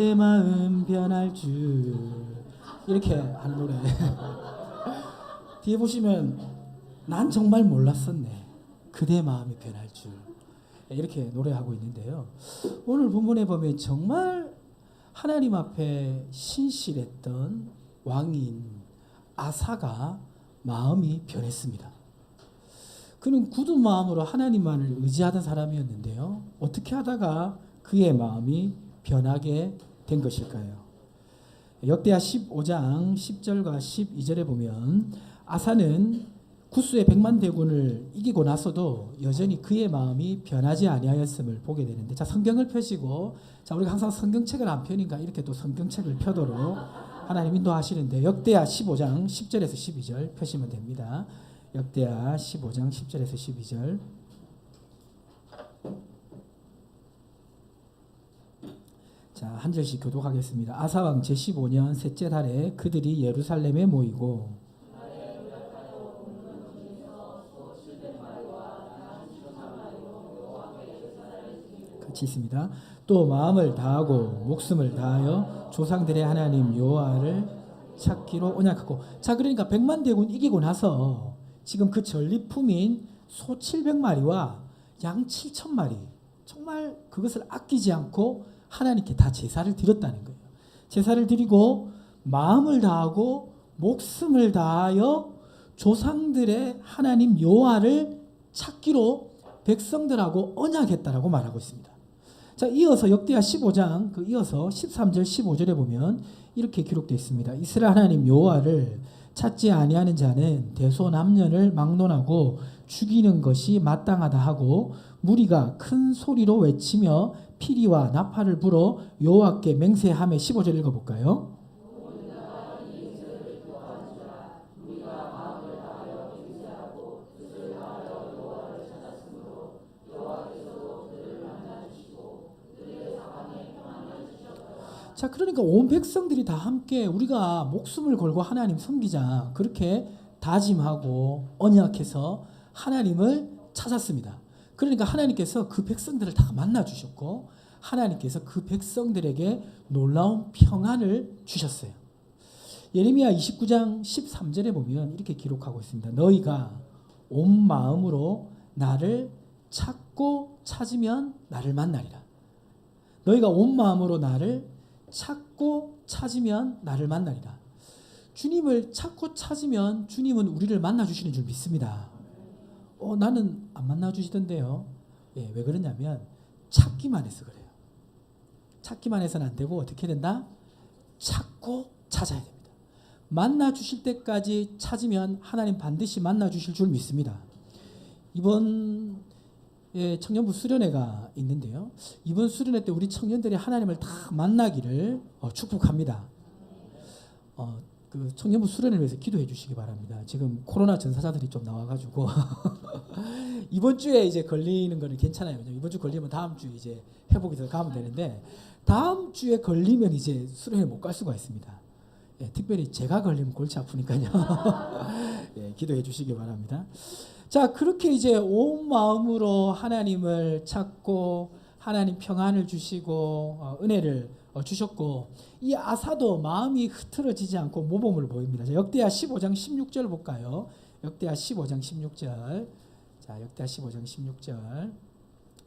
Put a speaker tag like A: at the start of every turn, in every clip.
A: 내 마음 변할 줄 이렇게 하는 노래. 뒤에 보시면 난 정말 몰랐었네. 그대 마음이 변할 줄 이렇게 노래하고 있는데요. 오늘 본문에 보면 정말 하나님 앞에 신실했던 왕인 아사가 마음이 변했습니다. 그는 굳은 마음으로 하나님만을 의지하던 사람이었는데요. 어떻게 하다가 그의 마음이 변하게 된 것일까요? 역대하 15장 10절과 12절에 보면 아사는 구스의 100만 대군을 이기고 나서도 여전히 그의 마음이 변하지 아니하였음을 보게 되는데, 자, 성경을 펴시고, 자, 우리가 항상 성경책을 안 펴니까 이렇게 또 성경책을 펴도록 하나님 인도하시는데, 역대하 15장 10절에서 12절 펴시면 됩니다. 역대하 15장 10절에서 12절. 자, 한 절씩 교독하겠습니다. 아사왕 제15년 셋째 달에 그들이 예루살렘에 모이고 같이 있습니다. 또 마음을 다하고 목숨을 다하여 조상들의 하나님 여호와를 찾기로 언약하고. 자, 그러니까 100만 대군 이기고 나서 지금 그 전리품인 소 700마리와 양 7,000마리, 정말 그것을 아끼지 않고 하나님께 다 제사를 드렸다는 거예요. 제사를 드리고 마음을 다하고 목숨을 다하여 조상들의 하나님 여호와를 찾기로 백성들하고 언약했다라고 말하고 있습니다. 자, 이어서 역대하 15장 이어서 13절 15절에 보면 이렇게 기록되어 있습니다. 이스라엘 하나님 여호와를 찾지 아니하는 자는 대소남녀를 막론하고 죽이는 것이 마땅하다 하고 무리가 큰 소리로 외치며 피리와 나팔을 불어 여호와께 맹세하며. 15절 읽어볼까요? 자, 그러니까 온 백성들이 다 함께 우리가 목숨을 걸고 하나님 섬기자, 그렇게 다짐하고 언약해서 하나님을 찾았습니다. 그러니까 하나님께서 그 백성들을 다 만나 주셨고 하나님께서 그 백성들에게 놀라운 평안을 주셨어요. 예레미야 29장 13절에 보면 이렇게 기록하고 있습니다. 너희가 온 마음으로 나를 찾고 찾으면 나를 만나리라. 너희가 온 마음으로 나를 찾고 찾으면 나를 만나리라. 주님을 찾고 찾으면 주님은 우리를 만나 주시는 줄 믿습니다. 나는 안 만나 주시던데요. 예, 왜 그러냐면 찾기만 해서 그래요. 찾기만 해서는 안 되고 어떻게 된다? 찾고 찾아야 됩니다. 만나 주실 때까지 찾으면 하나님 반드시 만나 주실 줄 믿습니다. 이번 청년부 수련회가 있는데요. 이번 수련회 때 우리 청년들이 하나님을 다 만나기를 축복합니다. 그 청년부 수련회를 위해서 기도해 주시기 바랍니다. 지금 코로나 전사자들이 좀 나와가지고 이번 주에 이제 걸리는 거는 괜찮아요. 이번 주 걸리면 다음 주 이제 회복이 돼서 가면 되는데, 다음 주에 걸리면 이제 수련회 못 갈 수가 있습니다. 예, 특별히 제가 걸리면 골치 아프니까요. 예, 기도해 주시기 바랍니다. 자, 그렇게 이제 온 마음으로 하나님을 찾고 하나님 평안을 주시고 은혜를 주셨고, 이 아사도 마음이 흐트러지지 않고 모범을 보입니다. 자, 역대하 15장 16절 볼까요? 역대하 15장 16절. 자, 역대하 15장 16절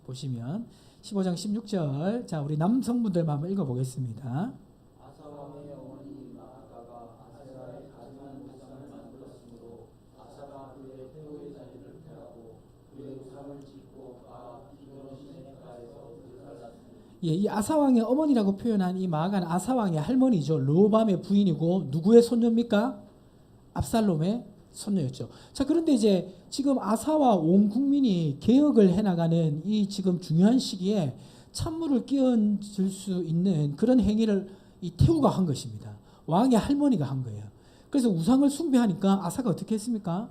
A: 보시면 15장 16절. 자, 우리 남성분들만 한번 읽어보겠습니다. 예, 이 아사왕의 어머니라고 표현한 이 마아가는 아사왕의 할머니죠. 르호밤의 부인이고 누구의 손녀입니까? 압살롬의 손녀였죠. 자, 그런데 이제 지금 아사와 온 국민이 개혁을 해나가는 이 지금 중요한 시기에 찬물을 끼얹을 수 있는 그런 행위를 이 태후가 한 것입니다. 왕의 할머니가 한 거예요. 그래서 우상을 숭배하니까 아사가 어떻게 했습니까?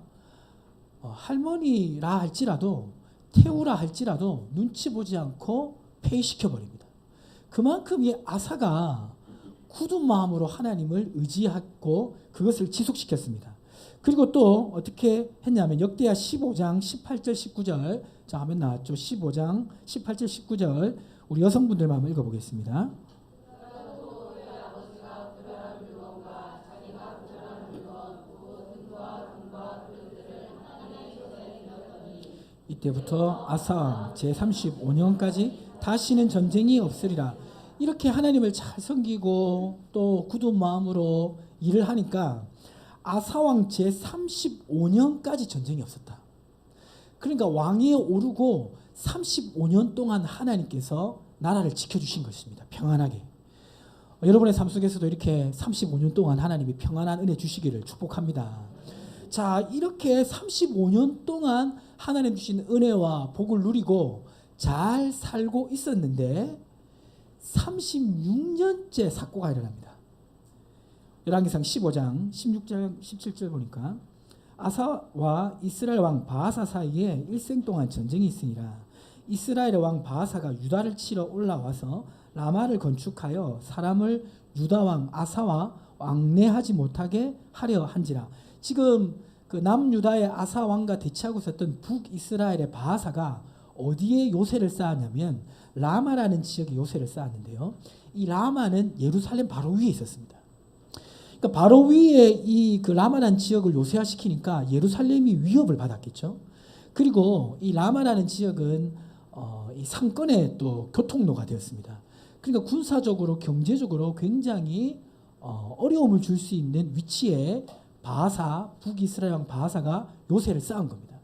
A: 할머니라 할지라도 태후라 할지라도 눈치 보지 않고 폐위시켜버립니다. 그만큼 이 아사가 굳은 마음으로 하나님을 의지하고 그것을 지속시켰습니다. 그리고 또 어떻게 했냐면 역대하 15장 18절 19절. 자, 화면 나왔죠. 15장 18절 19절 우리 여성분들만 한번 읽어보겠습니다. 때부터 아사왕 제35년까지 다시는 전쟁이 없으리라. 이렇게 하나님을 잘 섬기고 또 굳은 마음으로 일을 하니까 아사왕 제35년까지 전쟁이 없었다. 그러니까 왕위에 오르고 35년 동안 하나님께서 나라를 지켜주신 것입니다. 평안하게. 여러분의 삶 속에서도 이렇게 35년 동안 하나님이 평안한 은혜 주시기를 축복합니다. 자, 이렇게 35년 동안 하나님 주신 은혜와 복을 누리고 잘 살고 있었는데 36년째 사고가 일어납니다. 열왕기상 15장 16절 17절 보니까 아사와 이스라엘 왕 바하사 사이에 일생 동안 전쟁이 있으니라. 이스라엘의 왕 바하사가 유다를 치러 올라와서 라마를 건축하여 사람을 유다 왕 아사와 왕래하지 못하게 하려 한지라. 지금 그 남유다의 아사 왕과 대치하고 있었던 북이스라엘의 바하사가 어디에 요새를 쌓았냐면 라마라는 지역에 요새를 쌓았는데요. 이 라마는 예루살렘 바로 위에 있었습니다. 그러니까 바로 위에 이 그 라마라는 지역을 요새화시키니까 예루살렘이 위협을 받았겠죠. 그리고 이 라마라는 지역은 이 상권의 또 교통로가 되었습니다. 그러니까 군사적으로 경제적으로 굉장히 어려움을 줄 수 있는 위치에 바하사 북이스라엘 왕 바하사가 요새를 쌓은 겁니다.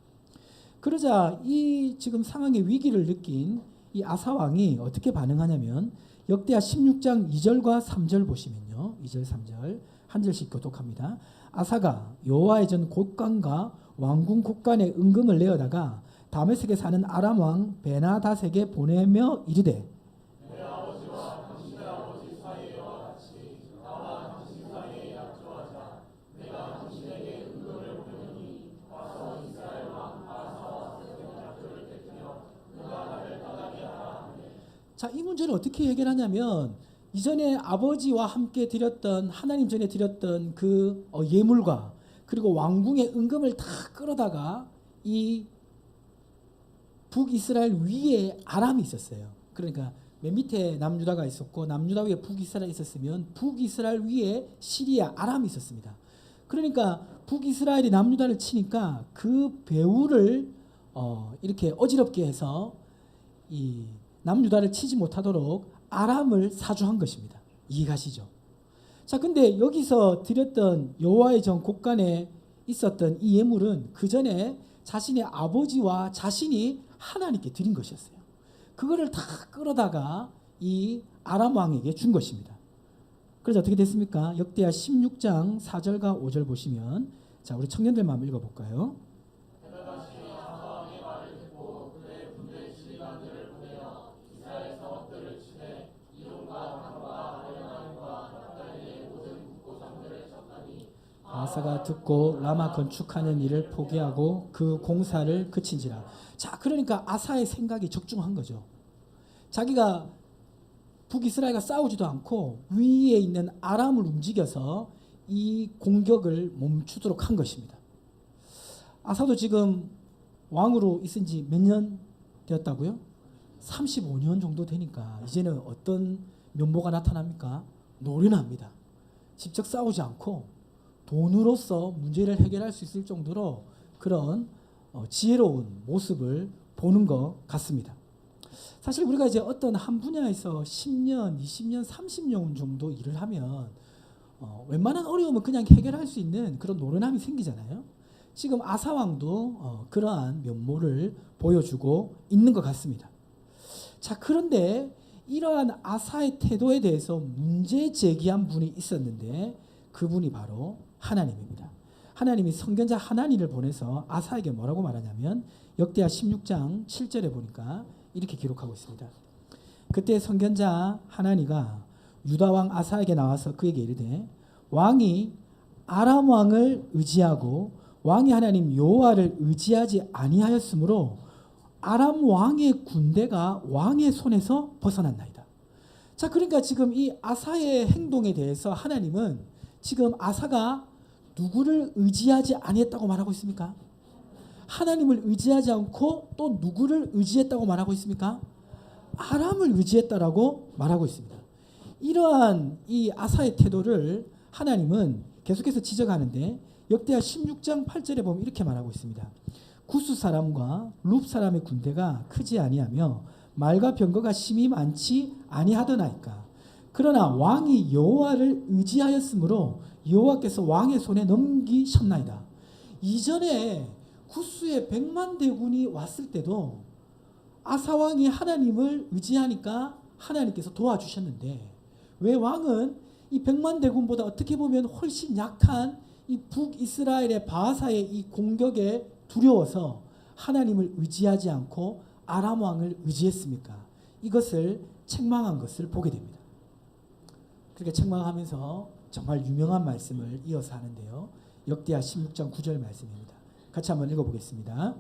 A: 그러자 이 지금 상황의 위기를 느낀 이 아사 왕이 어떻게 반응하냐면 역대하 16장 2절과 3절 보시면요. 2절 3절 한 절씩 교독합니다. 아사가 여호와의 전 곳간과 왕궁 곳간에 은금을 내어다가 다메섹에 사는 아람 왕 베나닷에게 보내며 이르되 자, 이 문제를 어떻게 해결하냐면 이전에 아버지와 함께 드렸던 하나님 전에 드렸던 그 예물과 그리고 왕궁의 은금을 다 끌어다가 이 북이스라엘 위에 아람이 있었어요. 그러니까 맨 밑에 남유다가 있었고 남유다 위에 북이스라엘이 있었으면 북이스라엘 위에 시리아 아람이 있었습니다. 그러니까 북이스라엘이 남유다를 치니까 그 배후를 이렇게 어지럽게 해서 이 남유다를 치지 못하도록 아람을 사주한 것입니다. 이해가시죠? 자, 근데 여기서 드렸던 여호와의 전 곳간에 있었던 이 예물은 그 전에 자신의 아버지와 자신이 하나님께 드린 것이었어요. 그거를 다 끌어다가 이 아람 왕에게 준 것입니다. 그래서 어떻게 됐습니까? 역대하 16장 4절과 5절 보시면 자, 우리 청년들만 한번 읽어볼까요? 아사가 듣고 라마 건축하는 일을 포기하고 그 공사를 그친지라. 자, 그러니까 아사의 생각이 적중한 거죠. 자기가 북이스라엘과 싸우지도 않고 위에 있는 아람을 움직여서 이 공격을 멈추도록 한 것입니다. 아사도 지금 왕으로 있은 지 몇 년 되었다고요? 35년 정도 되니까 이제는 어떤 면모가 나타납니까? 노련합니다. 직접 싸우지 않고 돈으로서 문제를 해결할 수 있을 정도로 그런 지혜로운 모습을 보는 것 같습니다. 사실 우리가 이제 어떤 한 분야에서 10년, 20년, 30년 정도 일을 하면 웬만한 어려움은 그냥 해결할 수 있는 그런 노련함이 생기잖아요. 지금 아사왕도 그러한 면모를 보여주고 있는 것 같습니다. 자, 그런데 이러한 아사의 태도에 대해서 문제 제기한 분이 있었는데 그분이 바로 하나님입니다. 하나님이 선견자 하나니를 보내서 아사에게 뭐라고 말하냐면 역대하 16장 7절에 보니까 이렇게 기록하고 있습니다. 그때 선견자 하나니가 유다 왕 아사에게 나와서 그에게 이르되 왕이 아람 왕을 의지하고 왕이 하나님 여호와를 의지하지 아니하였으므로 아람 왕의 군대가 왕의 손에서 벗어났나이다. 자, 그러니까 지금 이 아사의 행동에 대해서 하나님은 지금 아사가 누구를 의지하지 아니했다고 말하고 있습니까? 하나님을 의지하지 않고 또 누구를 의지했다고 말하고 있습니까? 아람을 의지했다라고 말하고 있습니다. 이러한 이 아사의 태도를 하나님은 계속해서 지적하는데 역대하 16장 8절에 보면 이렇게 말하고 있습니다. 구스 사람과 룹 사람의 군대가 크지 아니하며 말과 병거가 심히 많지 아니하더나이까. 그러나 왕이 여호와를 의지하였으므로 여호와께서 왕의 손에 넘기셨나이다. 이전에 구스의 100만 대군이 왔을 때도 아사왕이 하나님을 의지하니까 하나님께서 도와주셨는데, 왜 왕은 이 100만 대군보다 어떻게 보면 훨씬 약한 이 북이스라엘의 바하사의 이 공격에 두려워서 하나님을 의지하지 않고 아람 왕을 의지했습니까? 이것을 책망한 것을 보게 됩니다. 그렇게 책망하면서 정말 유명한 말씀을 이어서 하는데요. 역대하 16장 9절 말씀입니다. 같이 한번 읽어보겠습니다.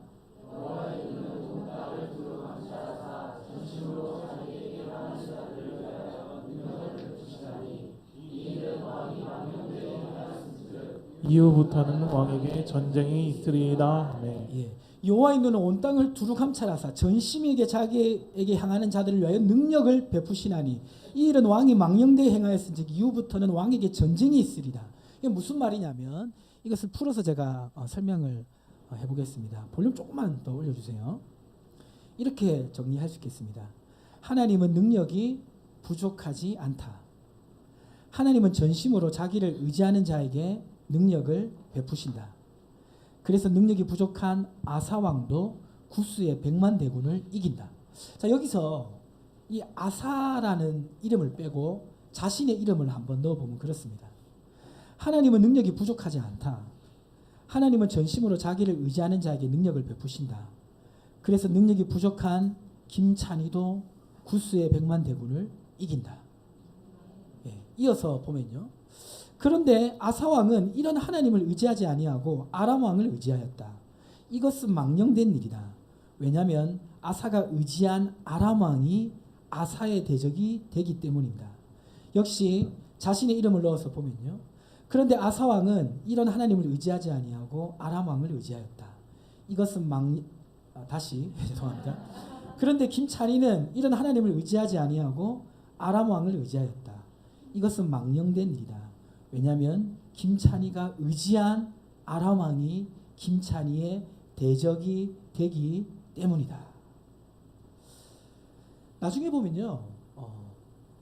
B: 이후부터는 왕에게 전쟁이 있으리이다. 네.
A: 예. 여호와의 눈은 온 땅을 두루 감찰하사 전심에게 자기에게 향하는 자들을 위하여 능력을 베푸시나니 이 일은 왕이 망령되이 행하였은즉 이후부터는 왕에게 전쟁이 있으리다. 이게 무슨 말이냐면, 이것을 풀어서 제가 설명을 해보겠습니다. 볼륨 조금만 더 올려주세요. 이렇게 정리할 수 있겠습니다. 하나님은 능력이 부족하지 않다. 하나님은 전심으로 자기를 의지하는 자에게 능력을 베푸신다. 그래서 능력이 부족한 아사왕도 구스의 100만 대군을 이긴다. 자, 여기서 이 아사라는 이름을 빼고 자신의 이름을 한번 넣어보면 그렇습니다. 하나님은 능력이 부족하지 않다. 하나님은 전심으로 자기를 의지하는 자에게 능력을 베푸신다. 그래서 능력이 부족한 김찬희도 구스의 100만 대군을 이긴다. 예, 이어서 보면요. 그런데 아사왕은 이런 하나님을 의지하지 아니하고 아람 왕을 의지하였다. 이것은 망령된 일이다. 왜냐하면 아사가 의지한 아람 왕이 아사의 대적이 되기 때문입니다. 역시 자신의 이름을 넣어서 보면요. 그런데 아사 왕은 이런 하나님을 의지하지 아니하고 아람 왕을 의지하였다. 이것은 다시 죄송합니다. 그런데 김찬희는 이런 하나님을 의지하지 아니하고 아람 왕을 의지하였다. 이것은 망령된 일이다. 왜냐하면 김찬희가 의지한 아람 왕이 김찬희의 대적이 되기 때문이다. 나중에 보면요,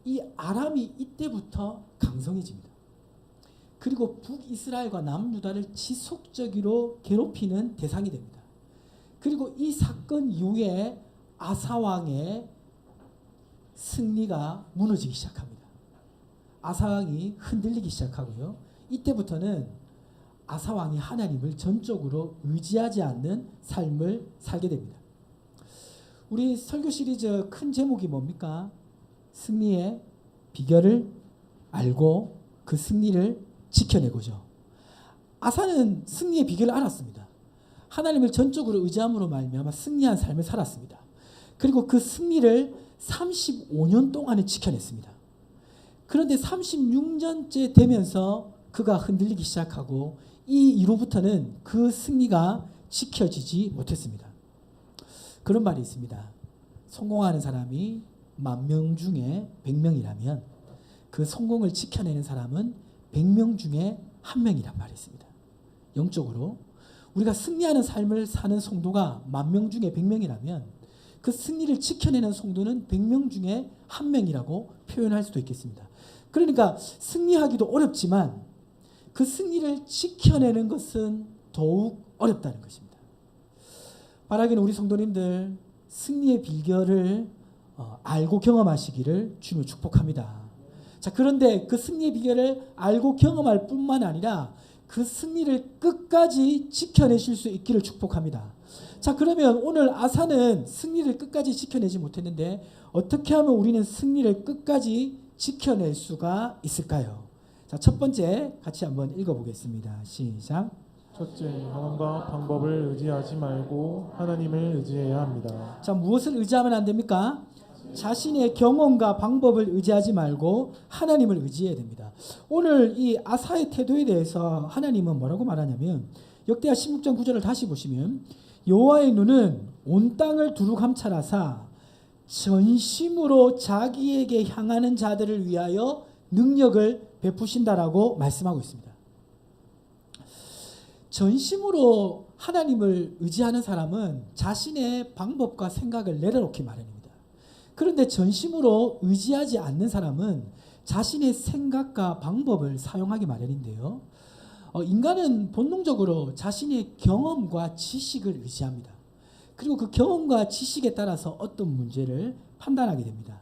A: 이 아람이 이때부터 강성해집니다. 그리고 북이스라엘과 남유다를 지속적으로 괴롭히는 대상이 됩니다. 그리고 이 사건 이후에 아사왕의 승리가 무너지기 시작합니다. 아사왕이 흔들리기 시작하고요. 이때부터는 아사왕이 하나님을 전적으로 의지하지 않는 삶을 살게 됩니다. 우리 설교 시리즈 큰 제목이 뭡니까? 승리의 비결을 알고 그 승리를 지켜내고죠. 아사는 승리의 비결을 알았습니다. 하나님을 전적으로 의지함으로 말미암아 승리한 삶을 살았습니다. 그리고 그 승리를 35년 동안에 지켜냈습니다. 그런데 36년째 되면서 그가 흔들리기 시작하고 이 이후부터는 그 승리가 지켜지지 못했습니다. 그런 말이 있습니다. 성공하는 사람이 10,000명 중에 100명이라면 그 성공을 지켜내는 사람은 100명 중에 1명이란 말이 있습니다. 영적으로 우리가 승리하는 삶을 사는 성도가 10,000명 중에 100명이라면 그 승리를 지켜내는 성도는 100명 중에 1명이라고 표현할 수도 있겠습니다. 그러니까 승리하기도 어렵지만 그 승리를 지켜내는 것은 더욱 어렵다는 것입니다. 바라기는 우리 성도님들 승리의 비결을 알고 경험하시기를 주님을 축복합니다. 자, 그런데 그 승리의 비결을 알고 경험할 뿐만 아니라 그 승리를 끝까지 지켜내실 수 있기를 축복합니다. 자, 그러면 오늘 아사는 승리를 끝까지 지켜내지 못했는데 어떻게 하면 우리는 승리를 끝까지 지켜낼 수가 있을까요? 자, 첫 번째 같이 한번 읽어보겠습니다. 시작.
B: 첫째, 경험과 방법을 의지하지 말고 하나님을 의지해야 합니다.
A: 자, 무엇을 의지하면 안 됩니까? 자신의 경험과 방법을 의지하지 말고 하나님을 의지해야 됩니다. 오늘 이 아사의 태도에 대해서 하나님은 뭐라고 말하냐면 역대하 16장 9절을 다시 보시면 여호와의 눈은 온 땅을 두루 감찰하사 전심으로 자기에게 향하는 자들을 위하여 능력을 베푸신다라고 말씀하고 있습니다. 전심으로 하나님을 의지하는 사람은 자신의 방법과 생각을 내려놓기 마련입니다. 그런데 전심으로 의지하지 않는 사람은 자신의 생각과 방법을 사용하기 마련인데요. 인간은 본능적으로 자신의 경험과 지식을 의지합니다. 그리고 그 경험과 지식에 따라서 어떤 문제를 판단하게 됩니다.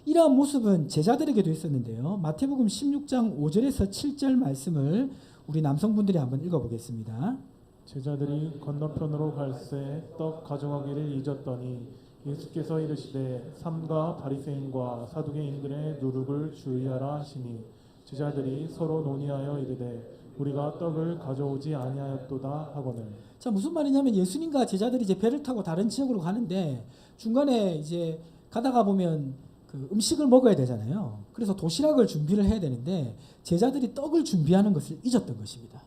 A: 이러한 모습은 제자들에게도 있었는데요. 마태복음 16장 5절에서 7절 말씀을 우리 남성분들이 한번 읽어보겠습니다.
B: 제자들이 건너편으로 갈새 떡 가져가기를 잊었더니 예수께서 이르시되 삼가 바리새인과 사두개인들의 누룩을 주의하라 하시니 제자들이 서로 논의하여 이르되 우리가 떡을 가져오지 아니하였도다 하거늘.
A: 자, 무슨 말이냐면 예수님과 제자들이 이제 배를 타고 다른 지역으로 가는데 중간에 이제 가다가 보면 그 음식을 먹어야 되잖아요. 그래서 도시락을 준비를 해야 되는데 제자들이 떡을 준비하는 것을 잊었던 것입니다.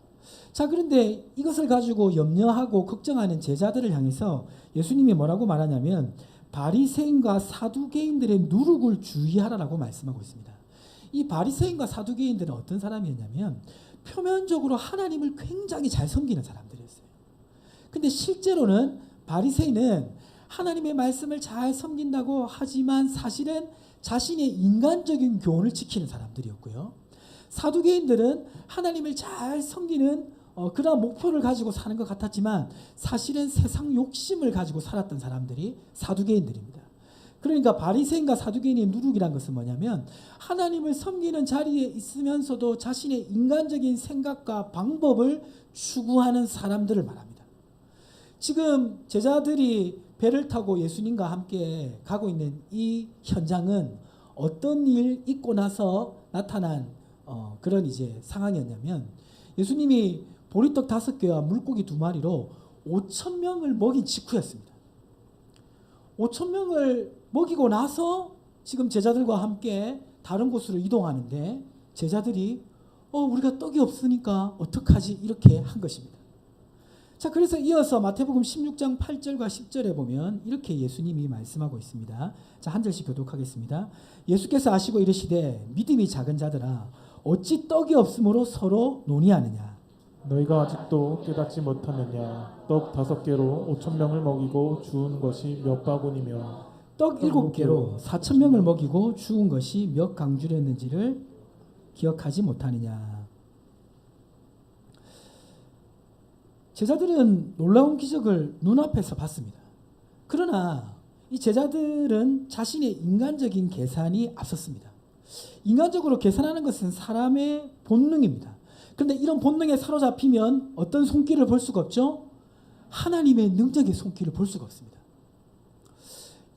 A: 자, 그런데 이것을 가지고 염려하고 걱정하는 제자들을 향해서 예수님이 뭐라고 말하냐면 바리새인과 사두개인들의 누룩을 주의하라라고 말씀하고 있습니다. 이 바리새인과 사두개인들은 어떤 사람이었냐면 표면적으로 하나님을 굉장히 잘 섬기는 사람들이었어요. 근데 실제로는 바리새인은 하나님의 말씀을 잘 섬긴다고 하지만 사실은 자신의 인간적인 교훈을 지키는 사람들이었고요. 사두개인들은 하나님을 잘 섬기는 그러한 목표를 가지고 사는 것 같았지만 사실은 세상 욕심을 가지고 살았던 사람들이 사두개인들입니다. 그러니까 바리새인과 사두개인의 누룩이란 것은 뭐냐면 하나님을 섬기는 자리에 있으면서도 자신의 인간적인 생각과 방법을 추구하는 사람들을 말합니다. 지금 제자들이 배를 타고 예수님과 함께 가고 있는 이 현장은 어떤 일 있고 나서 나타난 그런 이제 상황이었냐면 예수님이 보리떡 5개와 물고기 2마리로 5,000명을 먹인 직후였습니다. 5,000명을 먹이고 나서 지금 제자들과 함께 다른 곳으로 이동하는데 제자들이 우리가 떡이 없으니까 어떡하지 이렇게 한 것입니다. 자, 그래서 이어서 마태복음 16장 8절과 10절에 보면 이렇게 예수님이 말씀하고 있습니다. 자, 한 절씩 교독하겠습니다. 예수께서 아시고 이르시되 믿음이 작은 자들아 어찌 떡이 없으므로 서로 논의하느냐.
B: 너희가 아직도 깨닫지 못하느냐. 떡 5개로 5,000명을 먹이고 주운 것이 몇 바구니며
A: 떡 7개로 4,000명을 먹이고 주운 것이 몇 강주였는지를 기억하지 못하느냐. 제자들은 놀라운 기적을 눈앞에서 봤습니다. 그러나 이 제자들은 자신의 인간적인 계산이 앞섰습니다. 인간적으로 계산하는 것은 사람의 본능입니다. 그런데 이런 본능에 사로잡히면 어떤 손길을 볼 수가 없죠? 하나님의 능력의 손길을 볼 수가 없습니다.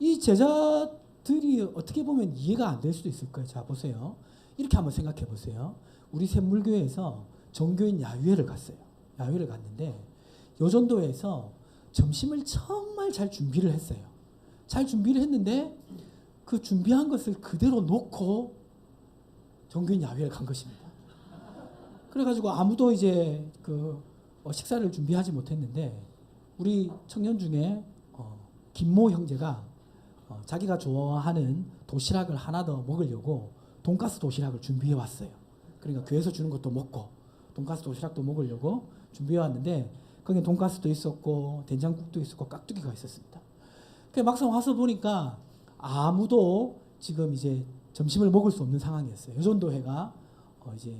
A: 이 제자들이 어떻게 보면 이해가 안 될 수도 있을 거예요. 자, 보세요. 이렇게 한번 생각해 보세요. 우리 샘물교회에서 정교인 야유회를 갔어요. 야유회를 갔는데 요전도에서 점심을 정말 잘 준비를 했어요. 잘 준비를 했는데 그 준비한 것을 그대로 놓고 정교인 야유회를 간 것입니다. 그래가지고 아무도 이제 식사를 준비하지 못했는데 우리 청년 중에 김모 형제가 자기가 좋아하는 도시락을 하나 더 먹으려고 돈가스 도시락을 준비해 왔어요. 그러니까 교회에서 주는 것도 먹고 돈가스 도시락도 먹으려고 준비해 왔는데 거기 돈가스도 있었고 된장국도 있었고 깍두기가 있었습니다. 막상 와서 보니까 아무도 지금 이제 점심을 먹을 수 없는 상황이었어요. 요전도회가 이제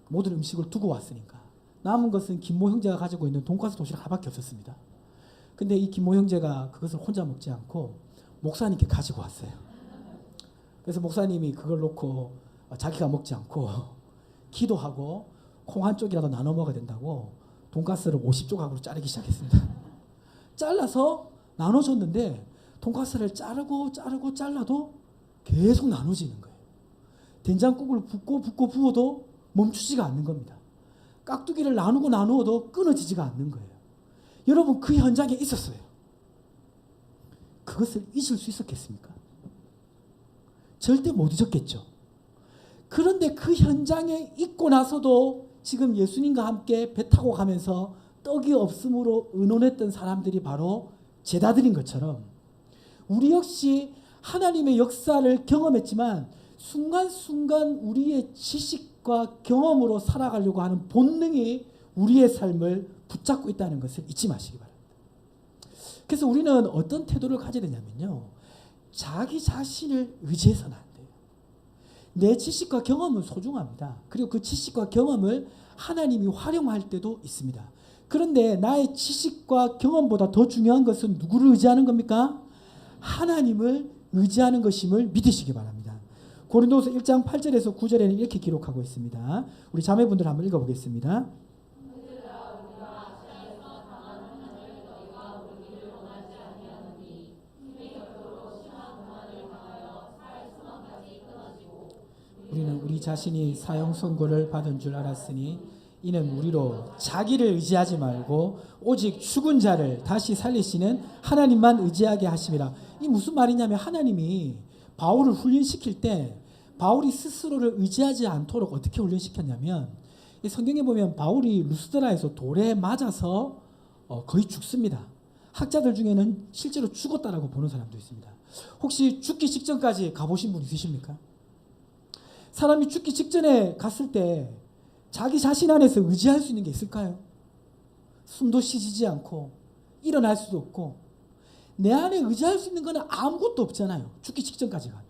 A: 모든 음식을 두고 왔으니까 남은 것은 김모 형제가 가지고 있는 돈가스 도시락 하나밖에 없었습니다. 근데 이 김모 형제가 그것을 혼자 먹지 않고 목사님께 가지고 왔어요. 그래서 목사님이 그걸 놓고 자기가 먹지 않고 기도하고 콩 한 쪽이라도 나눠 먹어야 된다고 돈가스를 50조각으로 자르기 시작했습니다. 잘라서 나눠줬는데 돈가스를 자르고 잘라도 계속 나눠지는 거예요. 된장국을 붓고 부어도 멈추지가 않는 겁니다. 깍두기를 나누어도 끊어지지가 않는 거예요. 여러분, 그 현장에 있었어요. 그것을 잊을 수 있었겠습니까? 절대 못 잊었겠죠. 그런데 그 현장에 있고 나서도 지금 예수님과 함께 배 타고 가면서 떡이 없음으로 의논했던 사람들이 바로 제자들인 것처럼 우리 역시 하나님의 역사를 경험했지만 순간순간 우리의 지식과 경험으로 살아가려고 하는 본능이 우리의 삶을 붙잡고 있다는 것을 잊지 마시기 바랍니다. 그래서 우리는 어떤 태도를 가져야 되냐면요. 자기 자신을 의지해서는 안 돼요. 내 지식과 경험은 소중합니다. 그리고 그 지식과 경험을 하나님이 활용할 때도 있습니다. 그런데 나의 지식과 경험보다 더 중요한 것은 누구를 의지하는 겁니까? 하나님을 의지하는 것임을 믿으시기 바랍니다. 고린도서 1장 8절에서 9절에는 이렇게 기록하고 있습니다. 우리 자매분들 한번 읽어보겠습니다. 우리는 우리 자신이 사형 선고를 받은 줄 알았으니 이는 우리로 자기를 의지하지 말고 오직 죽은 자를 다시 살리시는 하나님만 의지하게 하심이라. 이 무슨 말이냐면 하나님이 바울을 훈련시킬 때 바울이 스스로를 의지하지 않도록 어떻게 훈련시켰냐면 이 성경에 보면 바울이 루스드라에서 돌에 맞아서 거의 죽습니다. 학자들 중에는 실제로 죽었다라고 보는 사람도 있습니다. 혹시 죽기 직전까지 가보신 분 있으십니까? 사람이 죽기 직전에 갔을 때 자기 자신 안에서 의지할 수 있는 게 있을까요? 숨도 쉬지지 않고 일어날 수도 없고 내 안에 의지할 수 있는 건 아무것도 없잖아요. 죽기 직전까지 가면.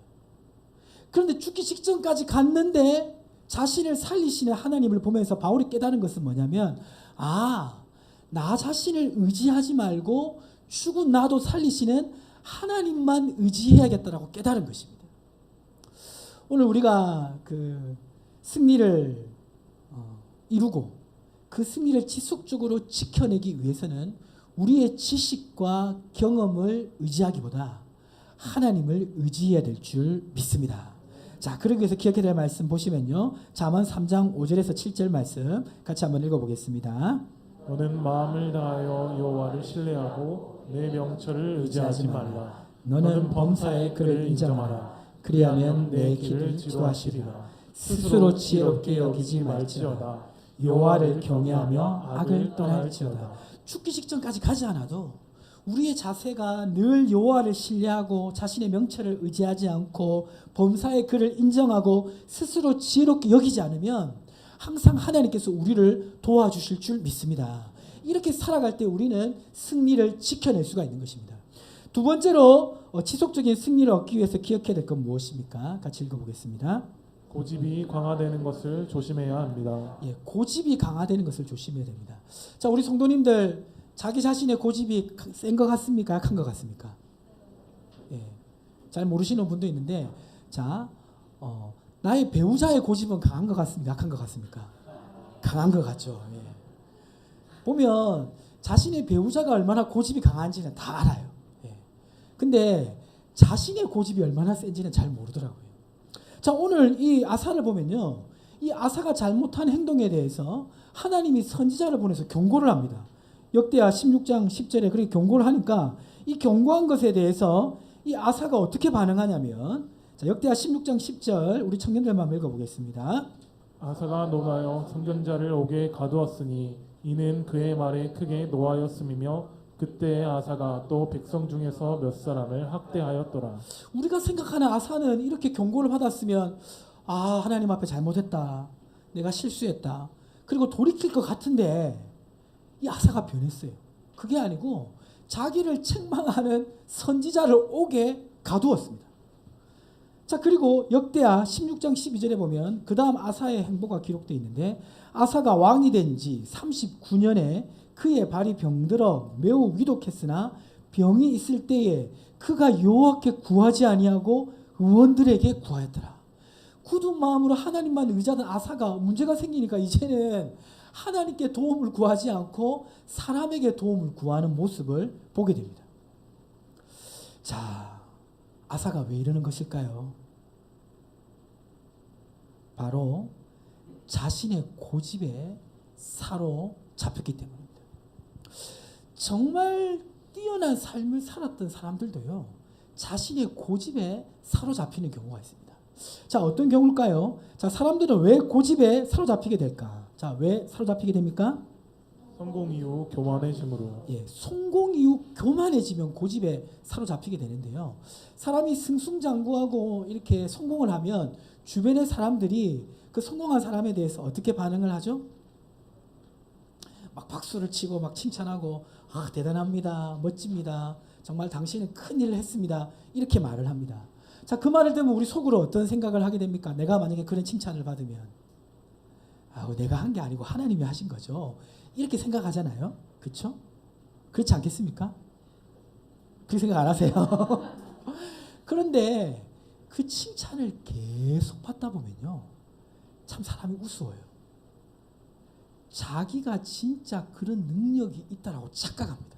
A: 그런데 죽기 직전까지 갔는데 자신을 살리시는 하나님을 보면서 바울이 깨달은 것은 뭐냐면 나 자신을 의지하지 말고 죽은 나도 살리시는 하나님만 의지해야겠다라고 깨달은 것입니다. 오늘 우리가 그 승리를 이루고 그 승리를 지속적으로 지켜내기 위해서는 우리의 지식과 경험을 의지하기보다 하나님을 의지해야 될 줄 믿습니다. 자, 그러기 위해서 기억해야 될 말씀 보시면요. 잠언 3장 5절에서 7절 말씀 같이 한번 읽어보겠습니다.
B: 너는 마음을 다하여 여호와를 신뢰하고 내 명철을 의지하지 말라.
A: 너는 범사의 그를 인정하라. 그리하면 내 길을 지도하시리라. 스스로 지혜롭게 여기지 말지어다. 여호와를 경외하며 악을 떠날지어다. 죽기 직전까지 가지 않아도 우리의 자세가 늘 여호와를 신뢰하고 자신의 명철을 의지하지 않고 범사의 그를 인정하고 스스로 지혜롭게 여기지 않으면 항상 하나님께서 우리를 도와주실 줄 믿습니다. 이렇게 살아갈 때 우리는 승리를 지켜낼 수가 있는 것입니다. 두 번째로 지속적인 승리를 얻기 위해서 기억해야 될 건 무엇입니까? 같이 읽어보겠습니다.
B: 고집이 강화되는 것을 조심해야 합니다.
A: 예, 고집이 강화되는 것을 조심해야 됩니다. 자, 우리 성도님들 자기 자신의 고집이 센 것 같습니까? 약한 것 같습니까? 예, 잘 모르시는 분도 있는데, 자, 나의 배우자의 고집은 강한 것 같습니까? 약한 것 같습니까? 강한 것 같죠. 예. 보면 자신의 배우자가 얼마나 고집이 강한지는 다 알아요. 예. 근데 자신의 고집이 얼마나 센지는 잘 모르더라고요. 자, 오늘 이 아사를 보면요. 이 아사가 잘못한 행동에 대해서 하나님이 선지자를 보내서 경고를 합니다. 역대하 16장 10절에 그렇게 경고를 하니까 이 경고한 것에 대해서 이 아사가 어떻게 반응하냐면 자, 역대하 16장 10절 우리 청년들만 한번 읽어보겠습니다.
B: 아사가 노하여 선견자를 옥에 가두었으니 이는 그의 말에 크게 노하였음이며 그때 아사가 또 백성 중에서 몇 사람을 학대하였더라.
A: 우리가 생각하는 아사는 이렇게 경고를 받았으면 하나님 앞에 잘못했다. 내가 실수했다. 그리고 돌이킬 것 같은데 이 아사가 변했어요. 그게 아니고 자기를 책망하는 선지자를 옥에 가두었습니다. 자, 그리고 역대하 16장 12절에 보면 그 다음 아사의 행보가 기록되어 있는데 아사가 왕이 된 지 39년에 그의 발이 병들어 매우 위독했으나 병이 있을 때에 그가 여호와께 구하지 아니하고 의원들에게 구하였더라. 굳은 마음으로 하나님만 의지하던 아사가 문제가 생기니까 이제는 하나님께 도움을 구하지 않고 사람에게 도움을 구하는 모습을 보게 됩니다. 자, 아사가 왜 이러는 것일까요? 바로 자신의 고집에 사로잡혔기 때문입니다. 정말 뛰어난 삶을 살았던 사람들도요, 자신의 고집에 사로잡히는 경우가 있습니다. 자, 어떤 경우일까요? 자, 사람들은 왜 고집에 사로잡히게 될까? 자, 왜 사로잡히게 됩니까?
B: 성공 이후 교만해짐으로.
A: 예, 성공 이후 교만해지면 고집에 사로잡히게 되는데요. 사람이 승승장구하고 이렇게 성공을 하면 주변의 사람들이 그 성공한 사람에 대해서 어떻게 반응을 하죠? 막 박수를 치고 막 칭찬하고 아 대단합니다. 멋집니다. 정말 당신은 큰 일을 했습니다. 이렇게 말을 합니다. 자, 그 말을 들으면 우리 속으로 어떤 생각을 하게 됩니까? 내가 만약에 그런 칭찬을 받으면 내가 한 게 아니고 하나님이 하신 거죠. 이렇게 생각하잖아요. 그렇죠? 그렇지 않겠습니까? 그렇게 생각 안 하세요? 그런데 그 칭찬을 계속 받다 보면요. 참 사람이 우스워요. 자기가 진짜 그런 능력이 있다라고 착각합니다.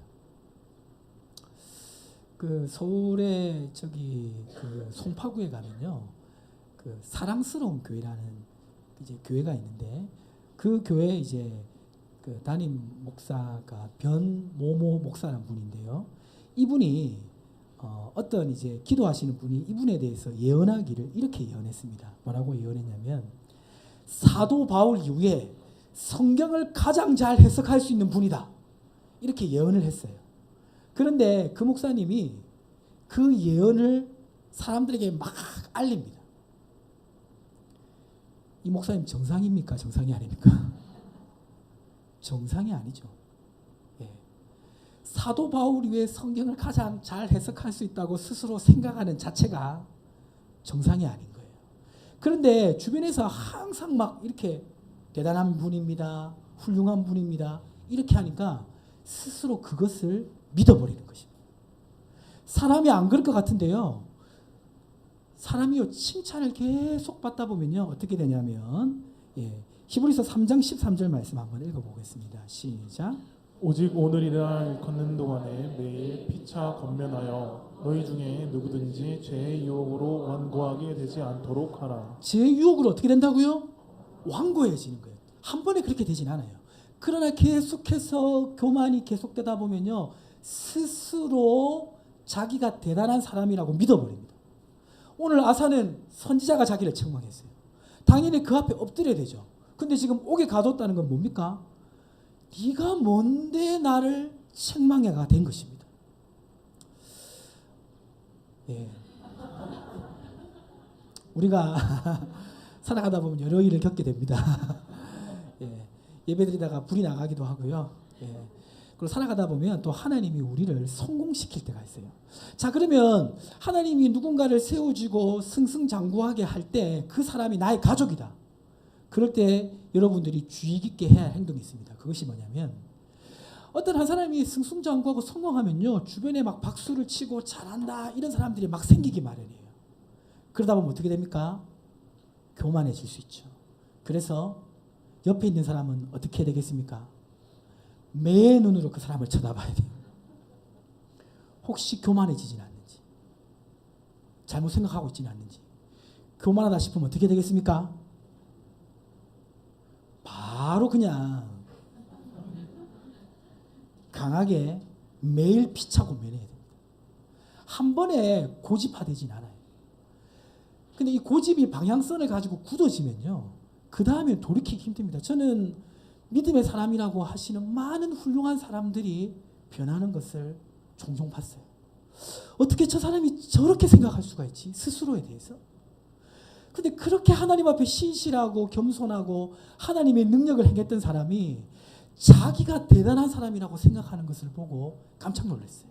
A: 그 서울에 그 송파구에 가면요. 그 사랑스러운 교회라는 이제 교회가 있는데 그 교회 이제 그 담임 목사가 변모모 목사라는 분인데요. 이분이 어떤 이제 기도하시는 분이 이분에 대해서 예언하기를 이렇게 예언했습니다. 뭐라고 예언했냐면 사도 바울 이후에 성경을 가장 잘 해석할 수 있는 분이다. 이렇게 예언을 했어요. 그런데 그 목사님이 그 예언을 사람들에게 막 알립니다. 이 목사님 정상입니까? 정상이 아닙니까? 정상이 아니죠. 예. 사도 바울 이후에 성경을 가장 잘 해석할 수 있다고 스스로 생각하는 자체가 정상이 아닌 거예요. 그런데 주변에서 항상 막 이렇게 대단한 분입니다. 훌륭한 분입니다. 이렇게 하니까 스스로 그것을 믿어버리는 것입니다. 사람이 안 그럴 것 같은데요. 사람이요 칭찬을 계속 받다 보면요 어떻게 되냐면 히브리서 3장 13절 말씀 한번 읽어보겠습니다. 시작.
B: 오직 오늘이라 걷는 동안에 매일 피차 권면하여 너희 중에 누구든지 죄의 유혹으로 완고하게 되지 않도록 하라.
A: 죄의 유혹으로 어떻게 된다고요? 완고해지는 거예요. 한 번에 그렇게 되진 않아요. 그러나 계속해서 교만이 계속되다 보면요 스스로 자기가 대단한 사람이라고 믿어버립니다. 오늘 아사는 선지자가 자기를 책망했어요. 당연히 그 앞에 엎드려야 되죠. 근데 지금 옥에 가뒀다는 건 뭡니까? 네가 뭔데 나를 책망해가 된 것입니다. 예. 우리가 살아가다 보면 여러 일을 겪게 됩니다. 예. 예배드리다가 불이 나가기도 하고요. 예. 그리고 살아가다 보면 또 하나님이 우리를 성공시킬 때가 있어요. 자, 그러면 하나님이 누군가를 세워주고 승승장구하게 할 때 그 사람이 나의 가족이다. 그럴 때 여러분들이 주의 깊게 해야 할 행동이 있습니다. 그것이 뭐냐면 어떤 한 사람이 승승장구하고 성공하면요 주변에 막 박수를 치고 잘한다 이런 사람들이 막 생기기 마련이에요. 그러다 보면 어떻게 됩니까? 교만해질 수 있죠. 그래서 옆에 있는 사람은 어떻게 해야 되겠습니까? 매 눈으로 그 사람을 쳐다봐야 돼요. 혹시 교만해지진 않는지, 잘못 생각하고 있지는 않는지. 교만하다 싶으면 어떻게 되겠습니까? 바로 그냥 강하게 매일 피차 권면해야 됩니다. 한 번에 고집화되진 않아요. 근데 이 고집이 방향성을 가지고 굳어지면요 그 다음에 돌이키기 힘듭니다. 저는 믿음의 사람이라고 하시는 많은 훌륭한 사람들이 변하는 것을 종종 봤어요. 어떻게 저 사람이 저렇게 생각할 수가 있지? 스스로에 대해서. 근데 그렇게 하나님 앞에 신실하고 겸손하고 하나님의 능력을 행했던 사람이 자기가 대단한 사람이라고 생각하는 것을 보고 깜짝 놀랐어요.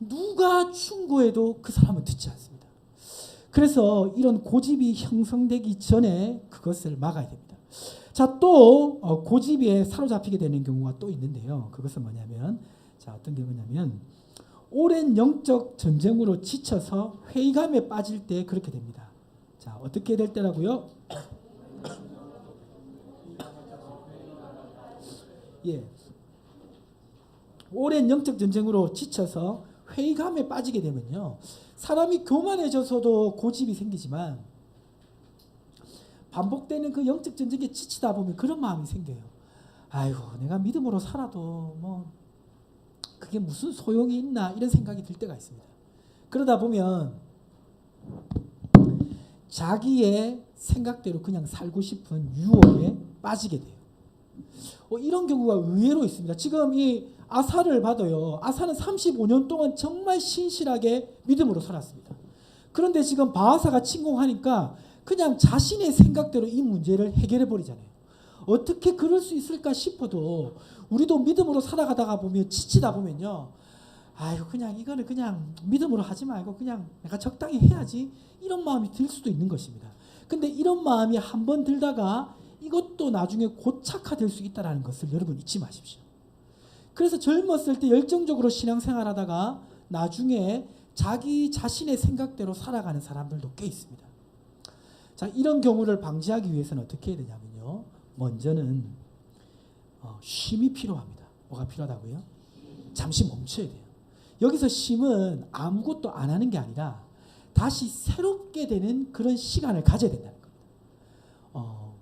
A: 누가 충고해도 그 사람은 듣지 않습니다. 그래서 이런 고집이 형성되기 전에 그것을 막아야 됩니다. 자, 또 고집에 사로잡히게 되는 경우가 또 있는데요. 그것은 뭐냐면 자, 어떤 경우냐면 오랜 영적 전쟁으로 지쳐서 회의감에 빠질 때 그렇게 됩니다. 자, 어떻게 될 때라고요? 예. 오랜 영적 전쟁으로 지쳐서 회의감에 빠지게 되면요. 사람이 교만해져서도 고집이 생기지만 반복되는 그 영적 전쟁에 지치다 보면 그런 마음이 생겨요. 아이고, 내가 믿음으로 살아도 뭐 그게 무슨 소용이 있나 이런 생각이 들 때가 있습니다. 그러다 보면 자기의 생각대로 그냥 살고 싶은 유혹에 빠지게 돼요. 이런 경우가 의외로 있습니다. 지금 이 아사를 봐도요. 아사는 35년 동안 정말 신실하게 믿음으로 살았습니다. 그런데 지금 바하사가 침공하니까 그냥 자신의 생각대로 이 문제를 해결해 버리잖아요. 어떻게 그럴 수 있을까 싶어도 우리도 믿음으로 살아가다가 보면 지치다 보면요. 아유 그냥 이거는 그냥 믿음으로 하지 말고 그냥 내가 적당히 해야지 이런 마음이 들 수도 있는 것입니다. 근데 이런 마음이 한번 들다가 이것도 나중에 고착화될 수 있다는 것을 여러분 잊지 마십시오. 그래서 젊었을 때 열정적으로 신앙생활하다가 나중에 자기 자신의 생각대로 살아가는 사람들도 꽤 있습니다. 자, 이런 경우를 방지하기 위해서는 어떻게 해야 되냐면요. 먼저는 쉼이 필요합니다. 뭐가 필요하다고요? 잠시 멈춰야 돼요. 여기서 쉼은 아무것도 안 하는 게 아니라 다시 새롭게 되는 그런 시간을 가져야 된다는 겁니다.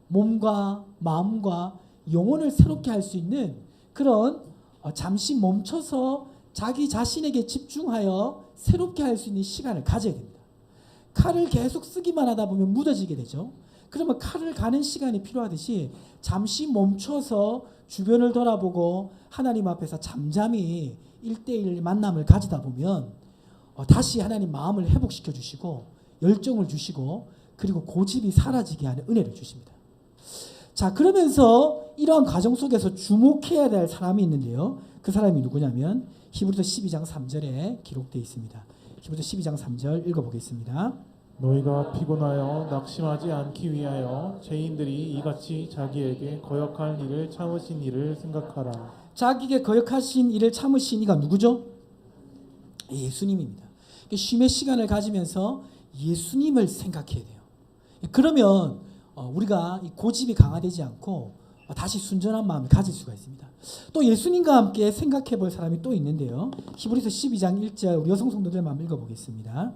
A: 몸과 마음과 영혼을 새롭게 할 수 있는 그런 잠시 멈춰서 자기 자신에게 집중하여 새롭게 할 수 있는 시간을 가져야 됩니다. 칼을 계속 쓰기만 하다 보면 묻어지게 되죠. 그러면 칼을 가는 시간이 필요하듯이 잠시 멈춰서 주변을 돌아보고 하나님 앞에서 잠잠히 1대1 만남을 가지다 보면 다시 하나님 마음을 회복시켜 주시고 열정을 주시고 그리고 고집이 사라지게 하는 은혜를 주십니다. 자, 그러면서 이러한 과정 속에서 주목해야 될 사람이 있는데요. 그 사람이 누구냐면 히브리서 12장 3절에 기록되어 있습니다. 히브리서 12장 3절 읽어보겠습니다.
B: 너희가 피곤하여 낙심하지 않기 위하여 죄인들이 이같이 자기에게 거역할 일을 참으신 일을 생각하라.
A: 자기에게 거역하신 일을 참으신 이가 누구죠? 예수님입니다. 쉼의 시간을 가지면서 예수님을 생각해야 돼요. 그러면 우리가 이 고집이 강화되지 않고 다시 순전한 마음을 가질 수가 있습니다. 또 예수님과 함께 생각해 볼 사람이 또 있는데요. 히브리서 12장 1절 우리 여성 성도들만 읽어보겠습니다.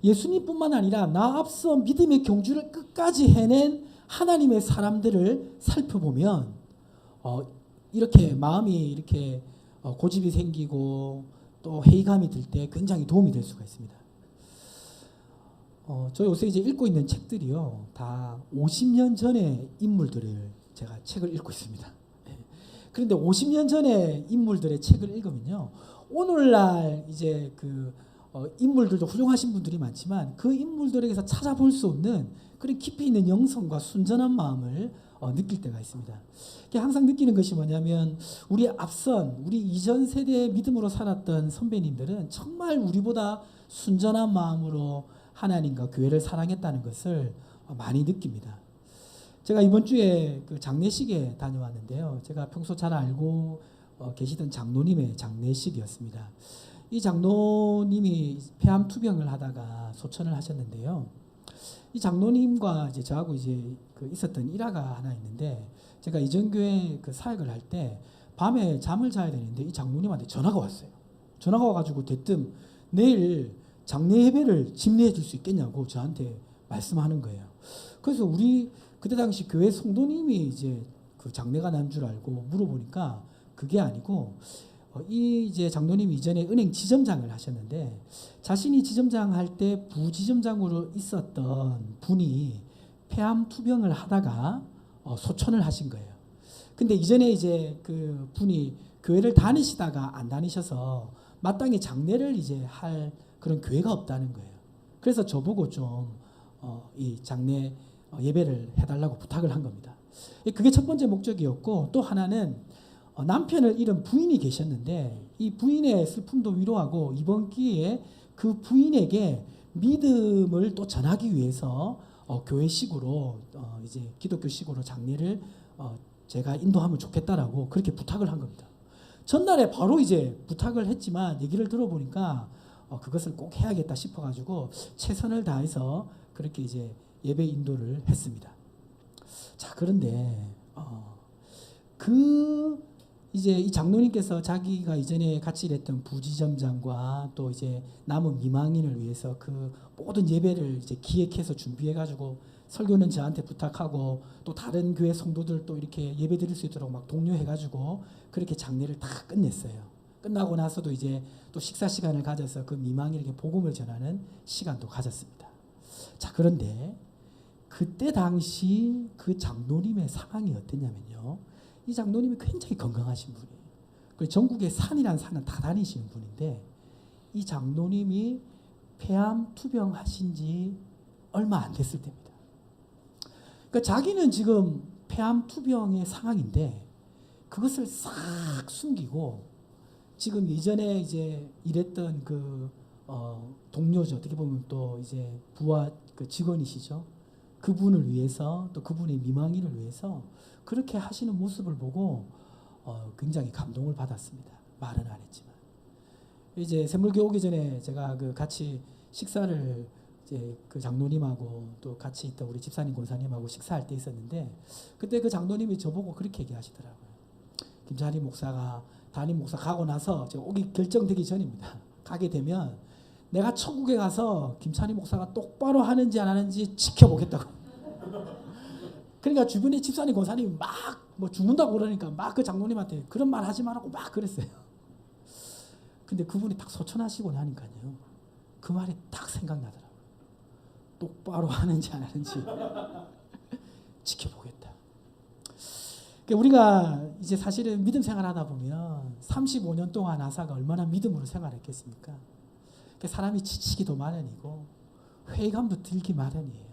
A: 예수님뿐만 아니라 나 앞서 믿음의 경주를 끝까지 해낸 하나님의 사람들을 살펴보면 이렇게 마음이 이렇게 고집이 생기고 또 회의감이 들 때 굉장히 도움이 될 수가 있습니다. 저 요새 이제 읽고 있는 책들이요 다 50년 전의 인물들을 제가 책을 읽고 있습니다. 그런데 50년 전의 인물들의 책을 읽으면요 오늘날 이제 인물들도 훌륭하신 분들이 많지만 그 인물들에게서 찾아볼 수 없는 그런 깊이 있는 영성과 순전한 마음을 느낄 때가 있습니다. 항상 느끼는 것이 뭐냐면 우리 앞선 우리 이전 세대의 믿음으로 살았던 선배님들은 정말 우리보다 순전한 마음으로 하나님과 교회를 사랑했다는 것을 많이 느낍니다. 제가 이번 주에 그 장례식에 다녀왔는데요. 제가 평소 잘 알고 계시던 장로님의 장례식이었습니다. 이 장로님이 폐암 투병을 하다가 소천을 하셨는데요. 이 장로님과 이제 저하고 이제 있었던 일화가 하나 있는데 제가 이전교회 사역을 할 때 밤에 잠을 자야 되는데 이 장로님한테 전화가 왔어요. 전화가 와가지고 대뜸 내일 장례 예배를 집례해 줄 수 있겠냐고 저한테 말씀하는 거예요. 그래서 우리 그때 당시 교회 성도님이 이제 장례가 난 줄 알고 물어보니까 그게 아니고 이 이제 장로님이 이전에 은행 지점장을 하셨는데 자신이 지점장 할 때 부지점장으로 있었던 분이 폐암 투병을 하다가 소천을 하신 거예요. 근데 이전에 이제 그 분이 교회를 다니시다가 안 다니셔서 마땅히 장례를 이제 할 그런 교회가 없다는 거예요. 그래서 저보고 좀 이 장례 예배를 해달라고 부탁을 한 겁니다. 그게 첫 번째 목적이었고 또 하나는 남편을 잃은 부인이 계셨는데 이 부인의 슬픔도 위로하고 이번 기회에 그 부인에게 믿음을 또 전하기 위해서 교회식으로 이제 기독교식으로 장례를 제가 인도하면 좋겠다라고 그렇게 부탁을 한 겁니다. 전날에 바로 이제 부탁을 했지만 얘기를 들어보니까 그것을 꼭 해야겠다 싶어가지고 최선을 다해서 그렇게 이제 예배 인도를 했습니다. 자, 그런데 이제 이 장로님께서 자기가 이전에 같이 일했던 부지점장과 또 이제 남은 미망인을 위해서 그 모든 예배를 이제 기획해서 준비해가지고 설교는 저한테 부탁하고 또 다른 교회 성도들도 이렇게 예배 드릴 수 있도록 막 독려해가지고 그렇게 장례를 다 끝냈어요. 끝나고 나서도 이제 또 식사 시간을 가져서 그 미망인에게 복음을 전하는 시간도 가졌습니다. 자, 그런데 그때 당시 그 장로님의 상황이 어땠냐면요. 이 장로님이 굉장히 건강하신 분이에요. 그 전국의 산이란 산은 다 다니시는 분인데 이 장로님이 폐암 투병하신 지 얼마 안 됐을 때입니다. 그러니까 자기는 지금 폐암 투병의 상황인데 그것을 싹 숨기고 지금 이전에 이제 일했던 그 동료죠. 어떻게 보면 또 이제 부하 그 직원이시죠. 그분을 위해서 또 그분의 미망인을 위해서 그렇게 하시는 모습을 보고 굉장히 감동을 받았습니다. 말은 안 했지만 이제 샘물교 오기 전에 제가 그 같이 식사를 이제 그 장로님하고 또 같이 있던 우리 집사님 권사님하고 식사할 때 있었는데 그때 그 장로님이 저보고 그렇게 얘기하시더라고요. 김찬희 목사가 담임 목사 가고 나서 제가 오기 결정되기 전입니다. 가게 되면 내가 천국에 가서 김찬희 목사가 똑바로 하는지 안 하는지 지켜보겠다고. 그러니까 주변에 집사님 권사님이 막 뭐 죽는다고 그러니까 막 그 장로님한테 그런 말 하지 말라고 막 그랬어요. 근데 그분이 딱 소천하시고 나니까요. 그 말이 딱 생각나더라고요. 똑바로 하는지 안 하는지 지켜보겠다. 그러니까 우리가 이제 사실은 믿음 생활하다 보면 35년 동안 아사가 얼마나 믿음으로 생활했겠습니까? 그러니까 사람이 지치기도 마련이고 회의감도 들기 마련이에요.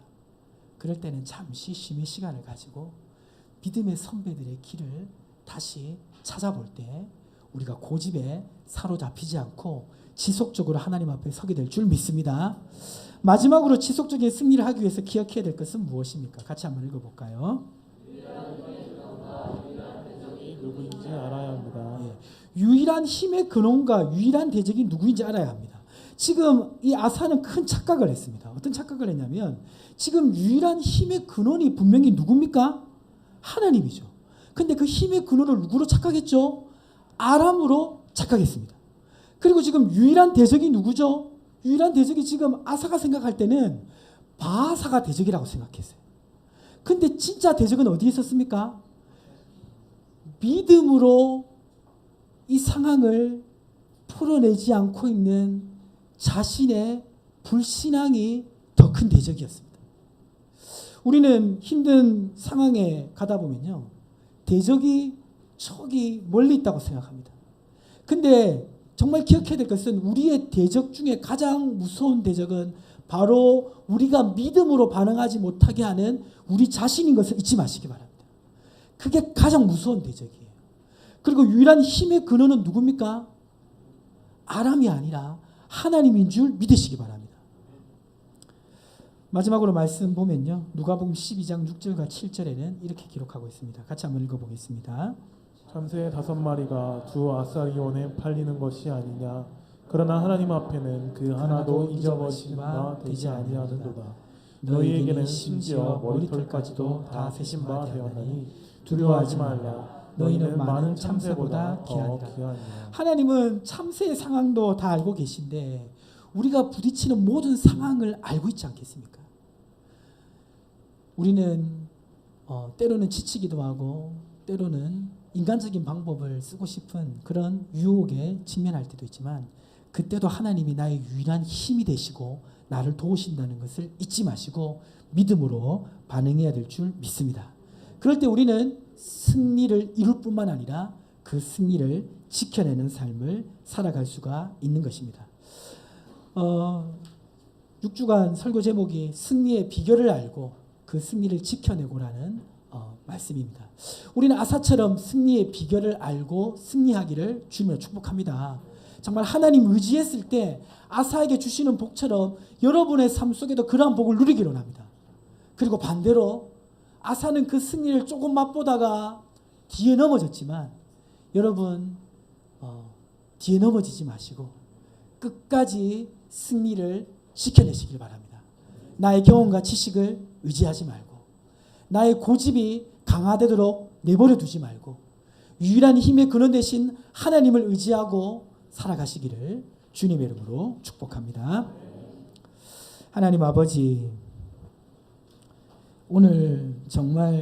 A: 그럴 때는 잠시 쉼의 시간을 가지고 믿음의 선배들의 길을 다시 찾아볼 때 우리가 고집에 사로잡히지 않고 지속적으로 하나님 앞에 서게 될 줄 믿습니다. 마지막으로 지속적인 승리를 하기 위해서 기억해야 될 것은 무엇입니까? 같이 한번 읽어볼까요?
B: 누구인지 알아야 합니다.
A: 예. 유일한 힘의 근원과 유일한 대적이 누구인지 알아야 합니다. 지금 이 아사는 큰 착각을 했습니다. 어떤 착각을 했냐면 지금 유일한 힘의 근원이 분명히 누굽니까? 하나님이죠. 근데 그 힘의 근원을 누구로 착각했죠? 아람으로 착각했습니다. 그리고 지금 유일한 대적이 누구죠? 유일한 대적이 지금 아사가 생각할 때는 바하사가 대적이라고 생각했어요. 근데 진짜 대적은 어디에 있었습니까? 믿음으로 이 상황을 풀어내지 않고 있는 자신의 불신앙이 더 큰 대적이었습니다. 우리는 힘든 상황에 가다 보면요. 대적이 저기 멀리 있다고 생각합니다. 근데 정말 기억해야 될 것은 우리의 대적 중에 가장 무서운 대적은 바로 우리가 믿음으로 반응하지 못하게 하는 우리 자신인 것을 잊지 마시기 바랍니다. 그게 가장 무서운 대적이에요. 그리고 유일한 힘의 근원은 누굽니까? 아람이 아니라 하나님인 줄 믿으시기 바랍니다. 마지막으로 말씀 보면요. 누가복음 12장 6절과 7절에는 이렇게 기록하고 있습니다. 같이 한번 읽어보겠습니다.
B: 참새 5마리가 두 아사리온에 팔리는 것이 아니냐. 그러나 하나님 앞에는 그 하나도 잊어버리신 바 되지 아니하는도다. 너희에게는 심지어 머리털까지도 다 세신 바 되었나니 두려워하지 말라. 너희는 많은 참새보다 더 귀하니라.
A: 하나님은 참새의 상황도 다 알고 계신데 우리가 부딪히는 모든 상황을 알고 있지 않겠습니까? 우리는 때로는 지치기도 하고 때로는 인간적인 방법을 쓰고 싶은 그런 유혹에 직면할 때도 있지만 그때도 하나님이 나의 유일한 힘이 되시고 나를 도우신다는 것을 잊지 마시고 믿음으로 반응해야 될 줄 믿습니다. 그럴 때 우리는 승리를 이룰 뿐만 아니라 그 승리를 지켜내는 삶을 살아갈 수가 있는 것입니다. 6주간 설교 제목이 승리의 비결을 알고 그 승리를 지켜내고라는 말씀입니다. 우리는 아사처럼 승리의 비결을 알고 승리하기를 주님으로 축복합니다. 정말 하나님 의지했을 때 아사에게 주시는 복처럼 여러분의 삶 속에도 그러한 복을 누리기를 원합니다. 그리고 반대로 아사는 그 승리를 조금 맛보다가 뒤에 넘어졌지만 여러분 뒤에 넘어지지 마시고 끝까지 승리를 지켜내시길 바랍니다. 나의 경험과 지식을 의지하지 말고 나의 고집이 강화되도록 내버려 두지 말고 유일한 힘의 근원 되신 하나님을 의지하고 살아가시기를 주님의 이름으로 축복합니다. 하나님 아버지, 오늘 정말